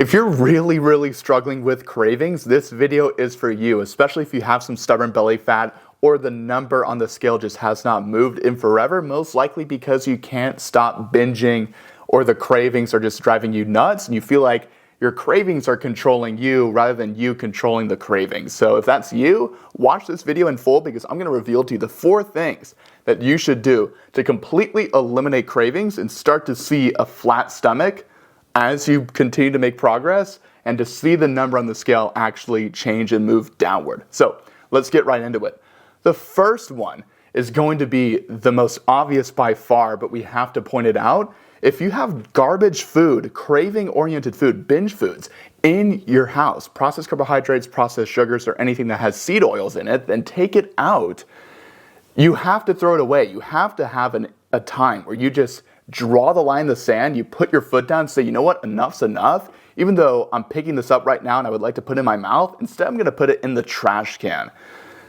If you're really struggling with cravings, this video is for you, especially if you have some stubborn belly fat or the number on the scale just has not moved in forever, most likely because you can't stop binging or the cravings are just driving you nuts and you feel like your cravings are controlling you rather than you controlling the cravings. So if that's you, watch this video in full because I'm gonna reveal to you the 4 things that you should do to completely eliminate cravings and start to see a flat stomach as you continue to make progress and to see the number on the scale actually change and move downward. So let's get right into it. The first one is going to be the most obvious by far, but we have to point it out. If you have garbage food, craving-oriented food, binge foods in your house, processed carbohydrates, processed sugars, or anything that has seed oils in it, then take it out. You have to throw it away. You have to have a time where you just draw the line in the sand, you put your foot down and say, you know what, enough's enough. Even though I'm picking this up right now and I would like to put it in my mouth, instead I'm gonna put it in the trash can.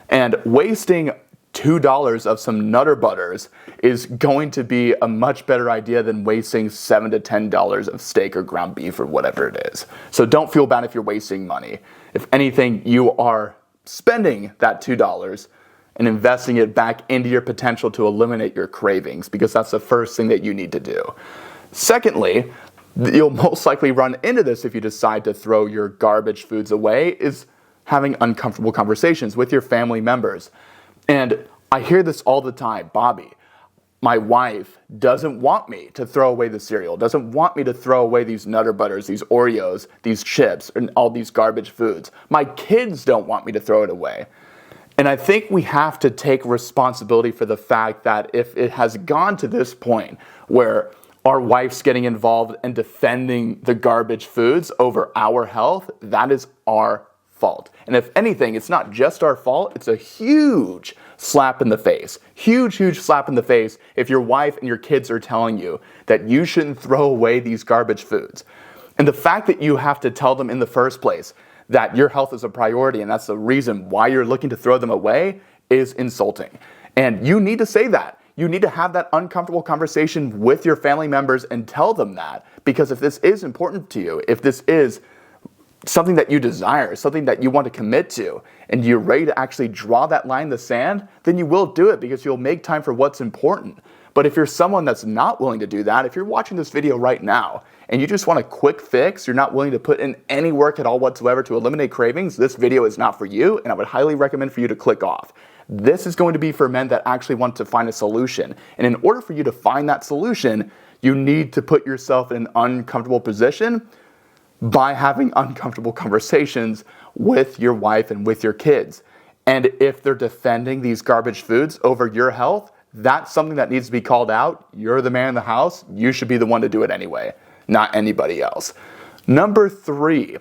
And wasting $2 of some Nutter Butters is going to be a much better idea than wasting $7 to $10 of steak or ground beef or whatever it is. So don't feel bad if you're wasting money. If anything, you are spending that $2 and investing it back into your potential to eliminate your cravings, because that's the first thing that you need to do. Secondly, you'll most likely run into this if you decide to throw your garbage foods away, is having uncomfortable conversations with your family members. And I hear this all the time, Bobby, my wife doesn't want me to throw away the cereal, doesn't want me to throw away these Nutter Butters, these Oreos, these chips, and all these garbage foods. My kids don't want me to throw it away. And I think we have to take responsibility for the fact that if it has gone to this point where our wife's getting involved and defending the garbage foods over our health, that is our fault. And if anything, it's not just our fault, it's a huge slap in the face. Huge slap in the face if your wife and your kids are telling you that you shouldn't throw away these garbage foods. And the fact that you have to tell them in the first place that your health is a priority and that's the reason why you're looking to throw them away is insulting. And you need to say that. You need to have that uncomfortable conversation with your family members and tell them that. Because if this is important to you, if this is something that you desire, something that you want to commit to, and you're ready to actually draw that line in the sand, then you will do it because you'll make time for what's important. But if you're someone that's not willing to do that, if you're watching this video right now and you just want a quick fix, you're not willing to put in any work at all whatsoever to eliminate cravings, this video is not for you, and I would highly recommend for you to click off. This is going to be for men that actually want to find a solution. And in order for you to find that solution, you need to put yourself in an uncomfortable position by having uncomfortable conversations with your wife and with your kids. And if they're defending these garbage foods over your health, that's something that needs to be called out. You're the man in the house. You should be the one to do it anyway, not anybody else. Number 3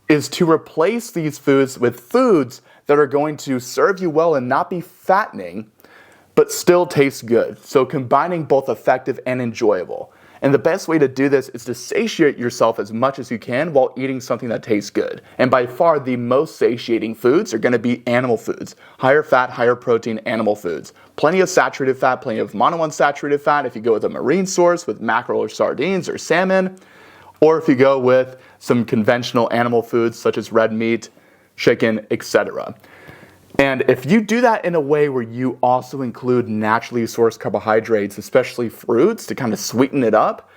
is to replace these foods with foods that are going to serve you well and not be fattening, but still taste good. So combining both effective and enjoyable. And the best way to do this is to satiate yourself as much as you can while eating something that tastes good. And by far the most satiating foods are going to be animal foods. Higher fat, higher protein animal foods. Plenty of saturated fat, plenty of monounsaturated fat if you go with a marine source with mackerel or sardines or salmon. Or if you go with some conventional animal foods such as red meat, chicken, etc. And if you do that in a way where you also include naturally sourced carbohydrates, especially fruits, to kind of sweeten it up,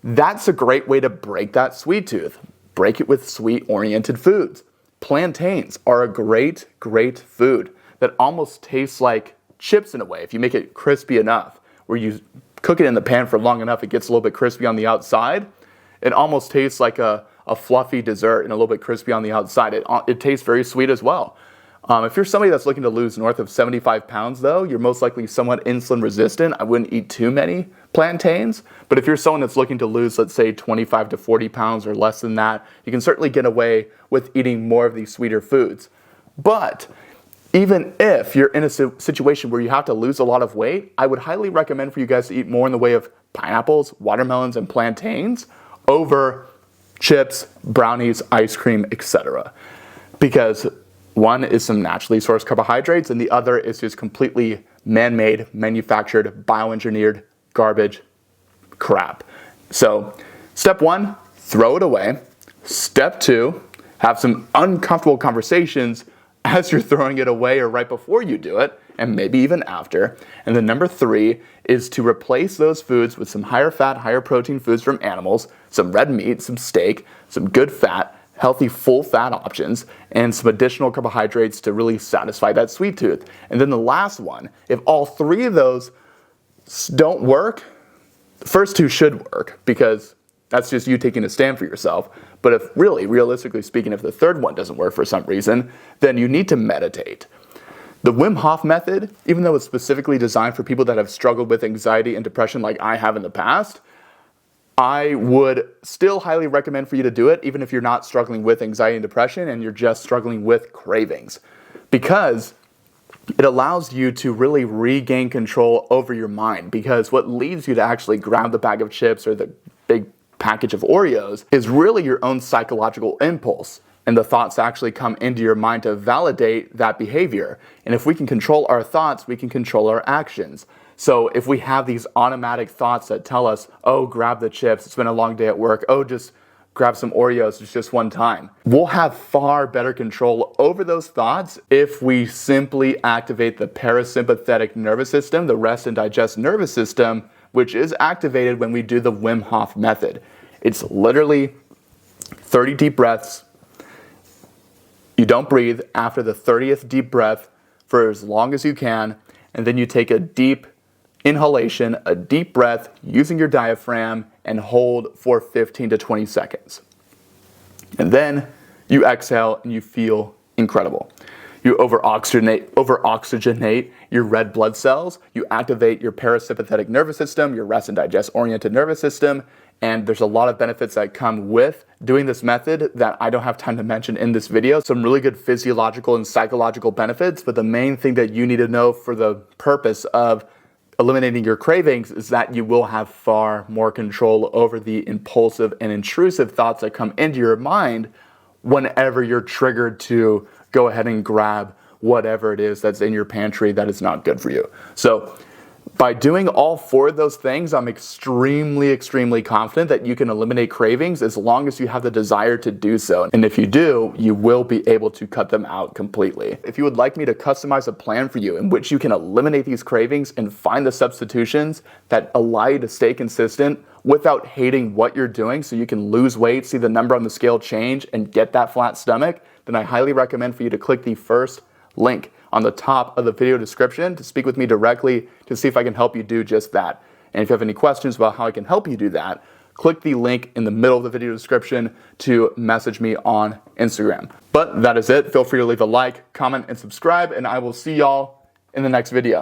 that's a great way to break that sweet tooth. Break it with sweet-oriented foods. Plantains are a great food that almost tastes like chips in a way. If you make it crispy enough, where you cook it in the pan for long enough, it gets a little bit crispy on the outside. It almost tastes like a fluffy dessert and a little bit crispy on the outside. It tastes very sweet as well. If you're somebody that's looking to lose north of 75 pounds though, you're most likely somewhat insulin resistant. I wouldn't eat too many plantains. But if you're someone that's looking to lose, let's say 25 to 40 pounds or less than that, you can certainly get away with eating more of these sweeter foods. But even if you're in a situation where you have to lose a lot of weight, I would highly recommend for you guys to eat more in the way of pineapples, watermelons, and plantains over chips, brownies, ice cream, etc. Because one is some naturally sourced carbohydrates, and the other is just completely man-made, manufactured, bioengineered garbage crap. So, step 1, throw it away. Step 2, have some uncomfortable conversations as you're throwing it away or right before you do it, and maybe even after. And then number 3 is to replace those foods with some higher fat, higher protein foods from animals, some red meat, some steak, some good fat, healthy full fat options, and some additional carbohydrates to really satisfy that sweet tooth. And then the last one, if all 3 of those don't work, the first 2 should work, because that's just you taking a stand for yourself. But if really, realistically speaking, if the third one doesn't work for some reason, then you need to meditate. The Wim Hof method, even though it's specifically designed for people that have struggled with anxiety and depression like I have in the past, I would still highly recommend for you to do it, even if you're not struggling with anxiety and depression and you're just struggling with cravings, because it allows you to really regain control over your mind. Because what leads you to actually grab the bag of chips or the big package of Oreos is really your own psychological impulse, and the thoughts actually come into your mind to validate that behavior. And if we can control our thoughts, we can control our actions. So if we have these automatic thoughts that tell us, oh, grab the chips, it's been a long day at work, oh, just grab some Oreos, it's just one time, we'll have far better control over those thoughts if we simply activate the parasympathetic nervous system, the rest and digest nervous system, which is activated when we do the Wim Hof method. It's literally 30 deep breaths. You don't breathe after the 30th deep breath for as long as you can, and then you take a deep inhalation, a deep breath using your diaphragm, and hold for 15 to 20 seconds. And then you exhale and you feel incredible. You over-oxygenate your red blood cells, you activate your parasympathetic nervous system, your rest and digest oriented nervous system, and there's a lot of benefits that come with doing this method that I don't have time to mention in this video. Some really good physiological and psychological benefits, but the main thing that you need to know for the purpose of eliminating your cravings is that you will have far more control over the impulsive and intrusive thoughts that come into your mind whenever you're triggered to go ahead and grab whatever it is that's in your pantry that is not good for you. So by doing all 4 of those things, I'm extremely confident that you can eliminate cravings as long as you have the desire to do so. And if you do, you will be able to cut them out completely. If you would like me to customize a plan for you in which you can eliminate these cravings and find the substitutions that allow you to stay consistent without hating what you're doing so you can lose weight, see the number on the scale change, and get that flat stomach, then I highly recommend for you to click the first link on the top of the video description to speak with me directly to see if I can help you do just that. And if you have any questions about how I can help you do that, click the link in the middle of the video description to message me on Instagram. But that is it. Feel free to leave a like, comment, and subscribe, and I will see y'all in the next video.